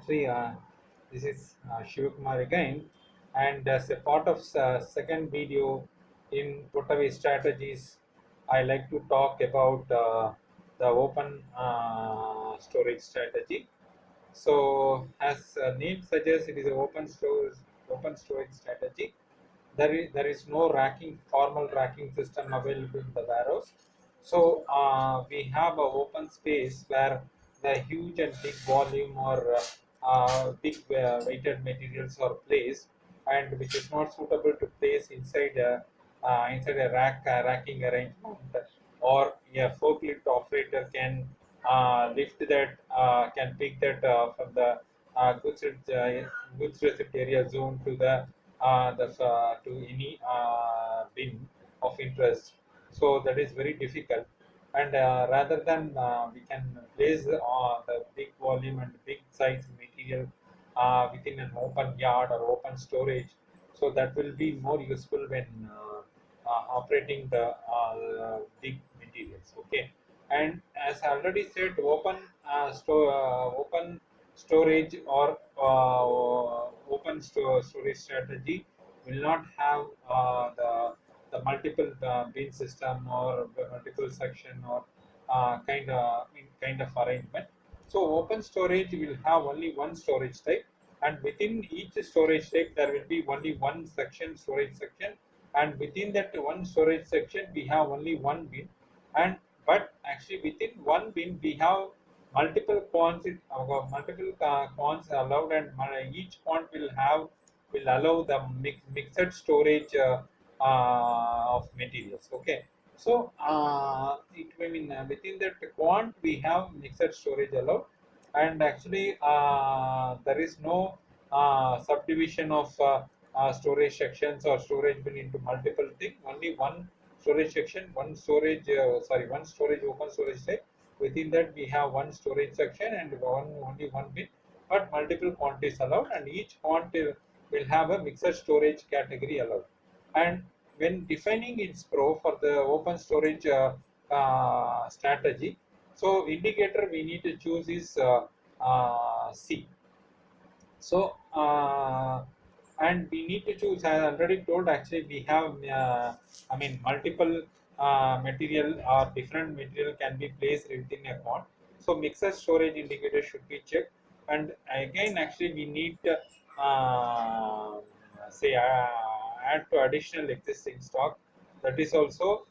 Actually, this is Shivakumar again, and as a part of second video in Potaway strategies, I like to talk about the open storage strategy. So, as name suggests, it is an open storage strategy. There is no racking formal racking system available in the warehouse. So we have a open space where the huge and big volume or big weighted materials are placed, and which is not suitable to place inside a racking arrangement, or a forklift operator can lift that can pick that from the goods receipt area zone to any bin of interest. So that is very difficult. And rather than we can place the big volume and big size material within an open yard or open storage. So that will be more useful when operating the big materials. Okay, and as I already said, open storage or storage strategy will not have the multiple bin system or the multiple section or kind of arrangement. So open storage will have only one storage type, and within each storage type there will be only one storage section, and within that one storage section we have only one bin. And but actually within one bin we have multiple cons allowed, and each con will allow the mixed storage of materials. Okay, so it I mean within that quant we have mixed storage allowed, and actually there is no subdivision of storage sections or storage bin into multiple things. Only one storage section, one storage open storage type. Within that we have one storage section and only one bin, but multiple quantities allowed, and each quantity will have a mixed storage category allowed. And when defining its pro for the open storage strategy, so indicator we need to choose is C. So and we need to choose. I already told, actually we have multiple material or different material can be placed within a pod. So mixer storage indicator should be checked, and again actually we need say add to additional existing stock, that is also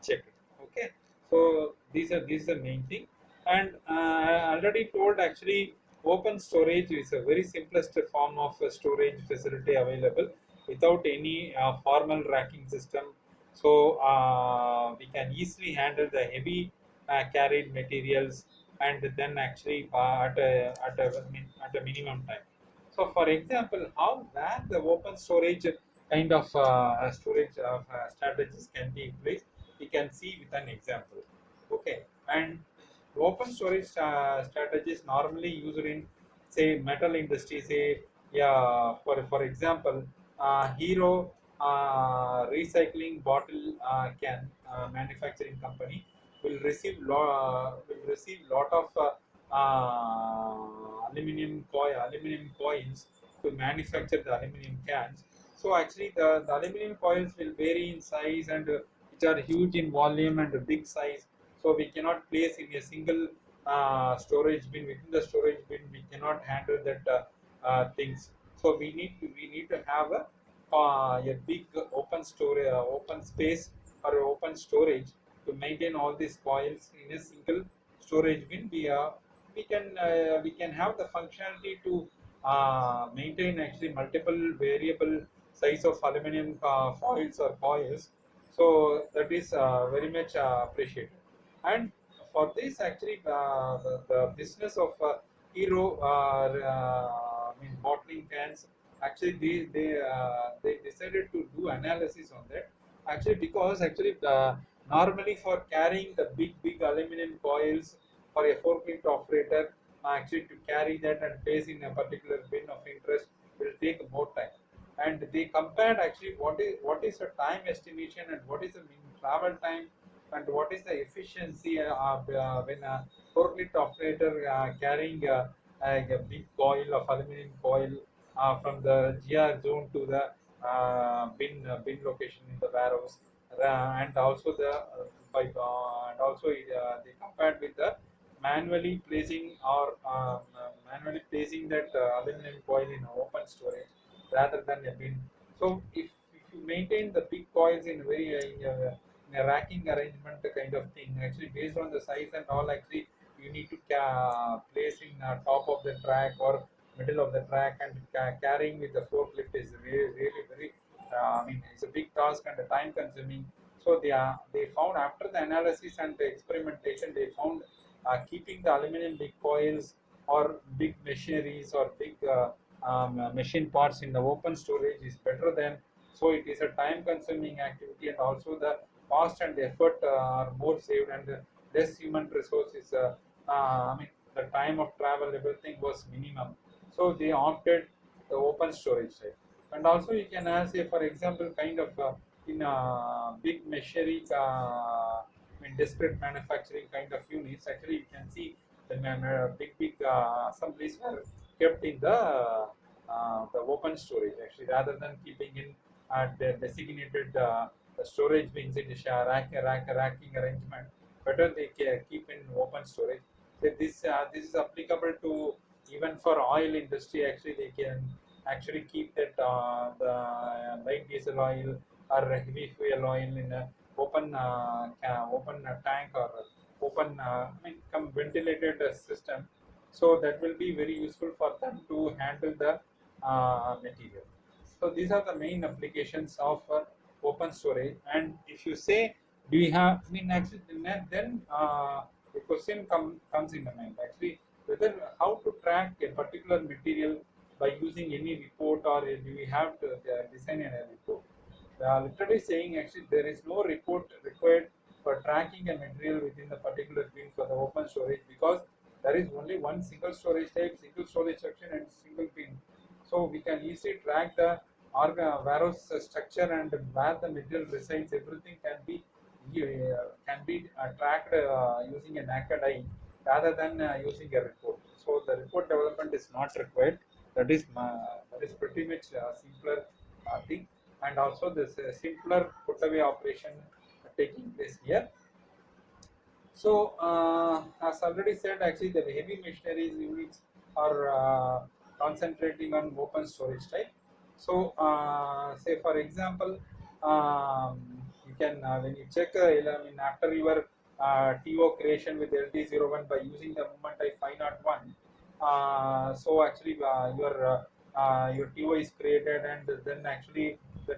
checked. Okay, so these are the main thing. And I already told, actually open storage is a very simplest form of storage facility available without any formal racking system. So we can easily handle the heavy carried materials, and then actually at a minimum time. So for example, how where the open storage kind of storage strategies can be in place, we can see with an example. Okay, and open storage strategies normally used in, say, metal industry. Say, yeah, for example, Hero recycling bottle can manufacturing company will receive lot of aluminum coils to manufacture the aluminum cans. So actually the aluminum coils will vary in size, and which are huge in volume and big size. So we cannot place in a single storage bin. Within the storage bin we cannot handle that things. So we need to have a big open space or open storage to maintain all these coils in a single storage bin. We can have the functionality to maintain actually multiple variable size of aluminum foils or coils. So that is very much appreciated. And for this, actually the business of Hero bottling cans, actually they decided to do analysis on that, actually, because actually normally for carrying the big aluminum coils for a forklift operator, actually to carry that and place in a particular bin of interest will take more time. And they compared actually what is the time estimation, and what is the mean travel time, and what is the efficiency when a forklift operator carrying like a big coil of aluminum coil from the GR zone to the bin location in the warehouse, and also the and also they compared with the manually placing that aluminum coil in open storage rather than a bin. So if you maintain the big coils in in a racking arrangement kind of thing, actually based on the size and all, actually you need to place in top of the track or middle of the track, and carrying with the forklift is really very I mean, it's a big task and a time consuming. So they found, after the analysis and the experimentation, they found keeping the aluminum big coils or big machineries or big machine parts in the open storage is better than. So it is a time consuming activity, and also the cost and effort are more saved, and less human resources. I mean, the time of travel, everything was minimum. So they opted the open storage side. And also you can ask, say, for example, kind of in big machinery, I mean, discrete manufacturing kind of units, actually you can see the big assemblies were kept in the open storage, actually, rather than keeping in the designated storage bins in the racking arrangement. Better they keep in open storage. So this is applicable to even for oil industry. Actually, they can actually keep that light diesel oil or heavy fuel oil in a open tank or open I mean, come ventilated system. So that will be very useful for them to handle the material. So these are the main applications of open storage. And if you say, do you have? I mean, actually, then the question comes in the mind. Actually, whether how to track a particular material by using any report, or do we have to design a report? Literally saying, actually there is no report required for tracking a material within the particular bin for the open storage, because there is only one single storage type, single storage section, and single bin. So we can easily track the warehouse structure and where the material resides. Everything can be tracked using a naked eye rather than using a report. So the report development is not required. That is pretty much simpler thing. And also this simpler put away operation taking place here. So, as already said, actually the heavy machineries units are concentrating on open storage type. So, say for example, you can when you check, I mean, after your TO creation with LD01 by using the movement type 501, so actually your TO is created, and then actually the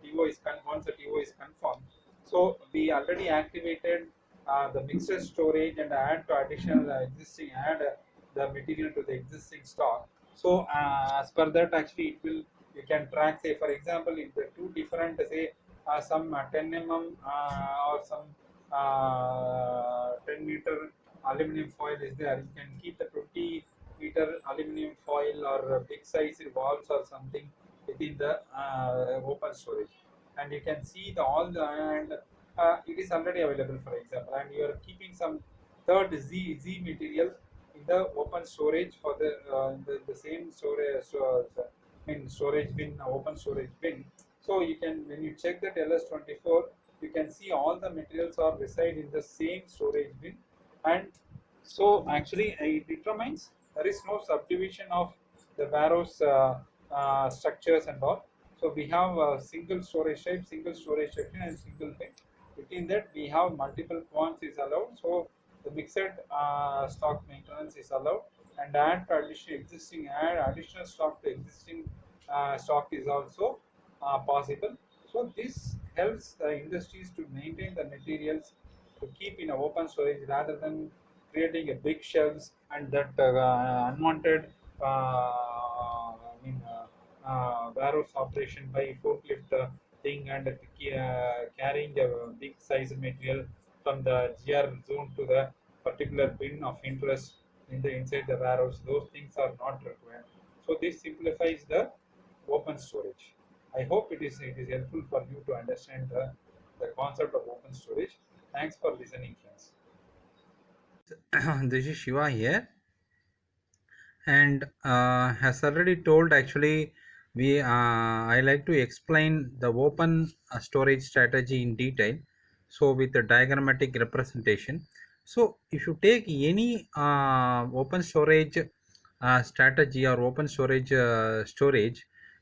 TO is once the TO is confirmed, so we already activated the mixer storage and add to additional add the material to the existing stock. So as per that, actually it will, you can track, say for example, if the two different, say some 10 mm or some 10-meter aluminum foil is there, you can keep the 20-meter aluminum foil or big size valves or something within the open storage, and you can see the all the, and it is already available, for example, and you are keeping some third Z material in the open storage for the same storage, I mean storage bin, open storage bin. So you can, when you check that LS24, you can see all the materials are reside in the same storage bin. And so actually it determines there is no subdivision of the warehouse structures and all. So we have a single storage type, single storage section, and single bin. Within that we have multiple quants is allowed. So the mixed stock maintenance is allowed, and add additional stock to existing stock is also possible. So this helps the industries to maintain the materials to keep in a open storage rather than creating a big shelves, and that unwanted warehouse operation by forklift thing, and carrying a big size material from the GR zone to the particular bin of interest in the inside the warehouse. Those things are not required. So this simplifies the open storage. I hope it is helpful for you to understand the concept of open storage. Thanks for listening, friends. This is Shiva here, and as already told, actually, we I like to explain the open storage strategy in detail. So, with the diagrammatic representation. So, if you take any open storage strategy or open storage,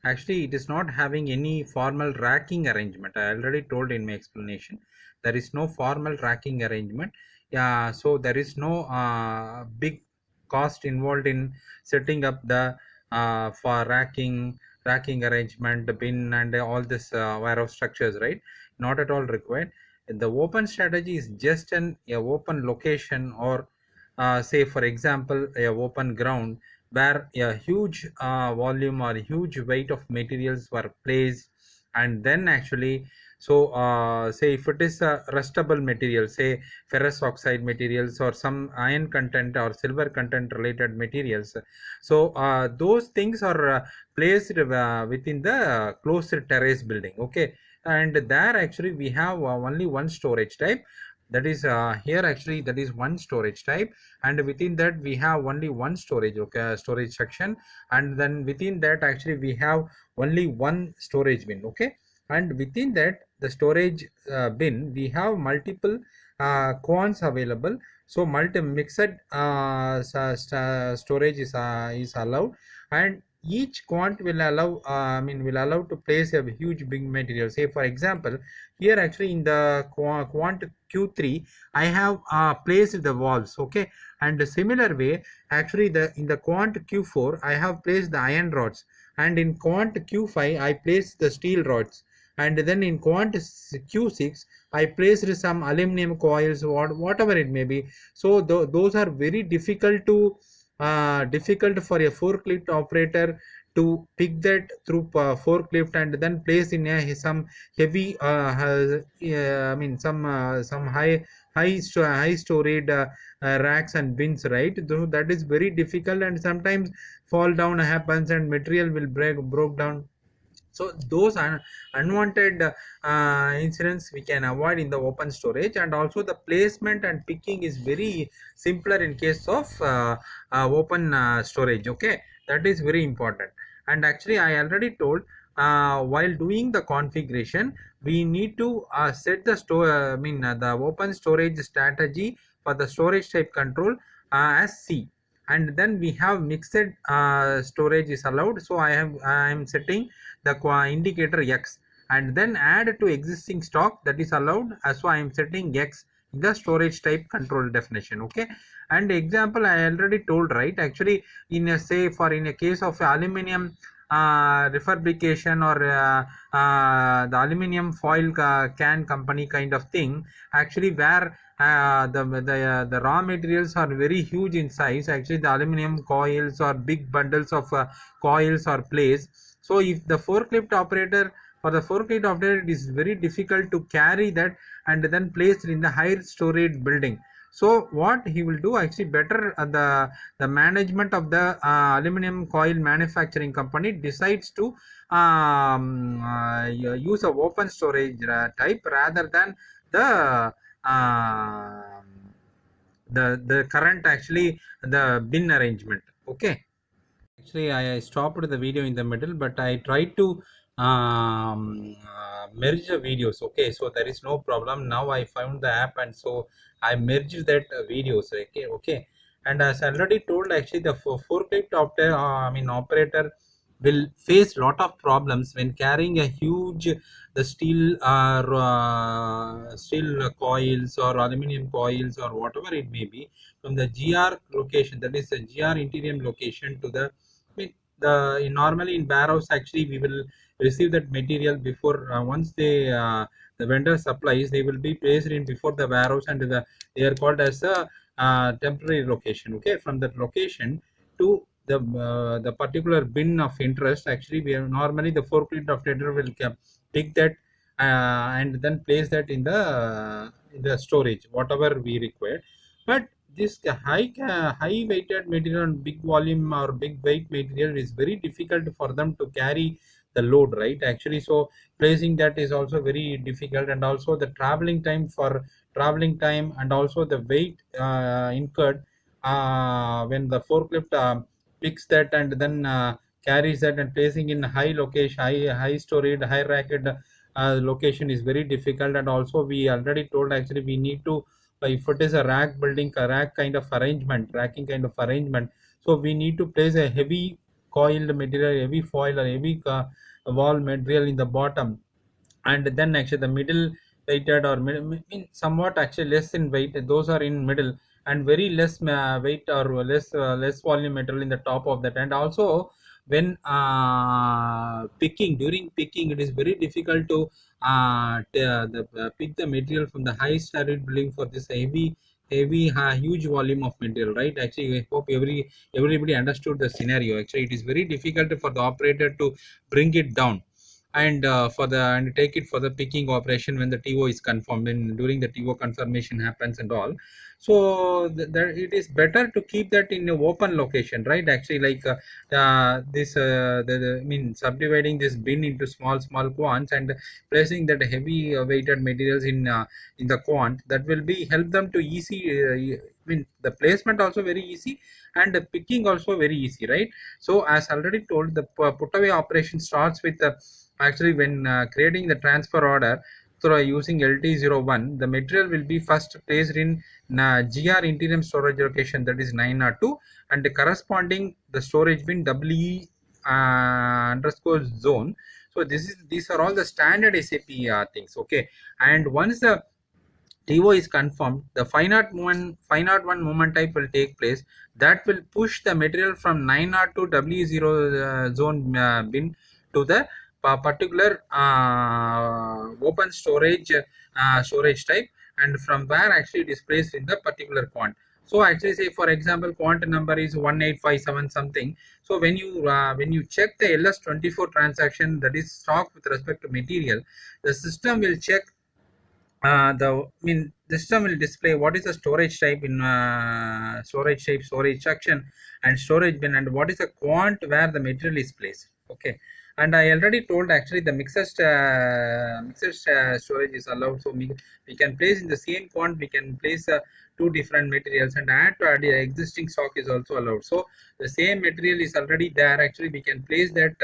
actually, it is not having any formal racking arrangement. I already told in my explanation, there is no formal racking arrangement. Yeah, so there is no big cost involved in setting up the for racking arrangement, the bin, and all this warehouse structures, right? Not at all required. The open strategy is just an a open location, or say for example a open ground where a huge volume or huge weight of materials were placed, and then actually, so say if it is a rustable material, say ferrous oxide materials or some iron content or silver content related materials, so those things are placed within the closed terrace building, okay. And there actually we have only one storage type, that is here actually that is one storage type, and within that we have only one storage, okay, storage section, and then within that actually we have only one storage bin, okay. And within that the storage bin we have multiple quants available. So multi mixed storage is allowed, and each quant will allow will allow to place a huge big material. Say for example, here actually in the quant q3 I have placed the valves, okay. And the similar way, actually the in the quant q4 I have placed the iron rods, and in quant q5 I placed the steel rods, and then in quant q6 I placed some aluminum coils, whatever it may be. So those are very difficult to difficult for a forklift operator to pick that through forklift and then place in a some heavy some high storage racks and bins, right? Though that is very difficult, and sometimes fall down happens and material will broke down. So those unwanted incidents we can avoid in the open storage, and also the placement and picking is very simpler in case of open storage, okay. That is very important. And actually I already told, while doing the configuration we need to set the the open storage strategy for the storage type control as C, and then we have mixed storage is allowed. So I am setting the indicator X, and then add to existing stock, that is allowed. So I am setting X in the storage type control definition, okay. And example I already told, right? Actually in a say for in a case of aluminum refabrication or the aluminum foil can company kind of thing, actually where the raw materials are very huge in size, actually the aluminum coils or big bundles of coils are placed. So if the forklift operator, for the forklift operator it is very difficult to carry that and then place in the higher storage building. So what he will do, actually better the management of the aluminum coil manufacturing company decides to use a open storage type rather than the uh, the current actually the bin arrangement, okay. Actually, I stopped the video in the middle, but I tried to merge the videos. Okay, so there is no problem. Now I found the app, and so I merged that videos. Okay, okay. And as I already told, actually the forklift operator will face lot of problems when carrying a huge the steel coils or aluminum coils or whatever it may be from the GR location, that is the GR interior location, to the normally in warehouse actually we will receive that material before once the vendor supplies, they will be placed in before the warehouse, and they are called as a temporary location, okay. From that location to the particular bin of interest, actually we have normally the forklift operator will pick that and then place that in the storage whatever we require. But this high weighted material and big volume or big weight material is very difficult for them to carry the load, right? Actually, so placing that is also very difficult, and also the traveling time for traveling time, and also the weight incurred when the forklift picks that and then carries that and placing in high location, high storage, high racked location is very difficult. And also we already told actually we need to, if it is a rack building, a rack kind of arrangement, racking kind of arrangement, so we need to place a heavy coiled material, heavy foil or heavy wall material in the bottom, and then actually the middle weighted or mean somewhat actually less in weight, those are in middle, and very less weight or less volume material in the top of that. And also when picking, during picking it is very difficult to pick the material from the high standard building for this heavy huge volume of material, right? Actually I hope everybody understood the scenario. Actually it is very difficult for the operator to bring it down and for the and take it for the picking operation when the TO is confirmed, when during the TO confirmation happens and all. So it is better to keep that in an open location, right? Actually like this I mean subdividing this bin into small quants and placing that heavy weighted materials in the quant, that will be help them to easy I mean the placement also very easy and the picking also very easy, right? So as already told, the put away operation starts with the actually when creating the transfer order through using LT01, the material will be first placed in GR interim storage location, that is 902, and the corresponding the storage bin WE underscore zone. So these are all the standard SAP things, okay. And once the TO is confirmed, the 501 movement type will take place. That will push the material from 902 W0 zone bin to the particular open storage type, and from where actually it is placed in the particular quant. So actually say for example quant number is 1857 something. So when you check the LS24 transaction, that is stock with respect to material, the system will check the system will display what is the storage type in storage type, storage section, and storage bin, and what is the quant where the material is placed, okay. And I already told actually the mixed storage is allowed, so we can place in the same quant, we can place two different materials, and add to the existing stock is also allowed. So the same material is already there, actually we can place that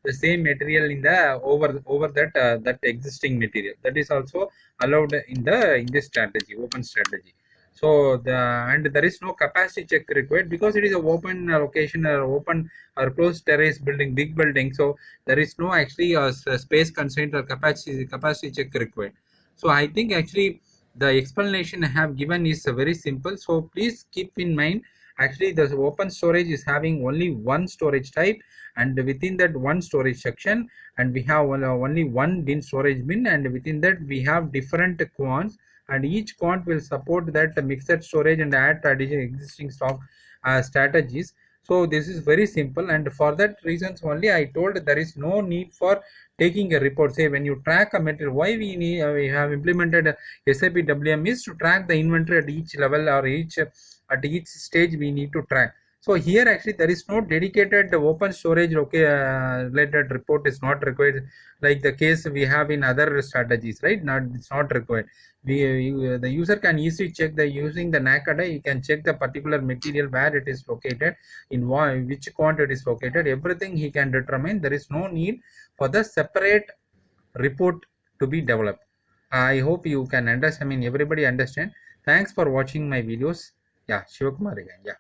the same material in the over that existing material, that is also allowed in this strategy, open strategy. So and there is no capacity check required because it is a open location or open or closed terrace building, big building, so there is no actually space constraint or capacity check required. So I think actually the explanation I have given is very simple, so please keep in mind actually the open storage is having only one storage type, and within that one storage section, and we have only one bin storage bin, and within that we have different quants, and each quant will support that mixed storage and add to additional existing stock strategies. So this is very simple, and for that reasons only I told there is no need for taking a report. Say when you track a material, why we have implemented SAP WM is to track the inventory at each level or at each stage we need to track. So here actually there is no dedicated open storage related report is not required, like the case we have in other strategies, right? Not, it's not required. The user can easily check the using the NACADA, you can check the particular material where it is located, in which quantity it is located, everything he can determine. There is no need for the separate report to be developed. I hope you can understand, I mean everybody understand. Thanks for watching my videos. Yeah, Shivakumar again. Yeah.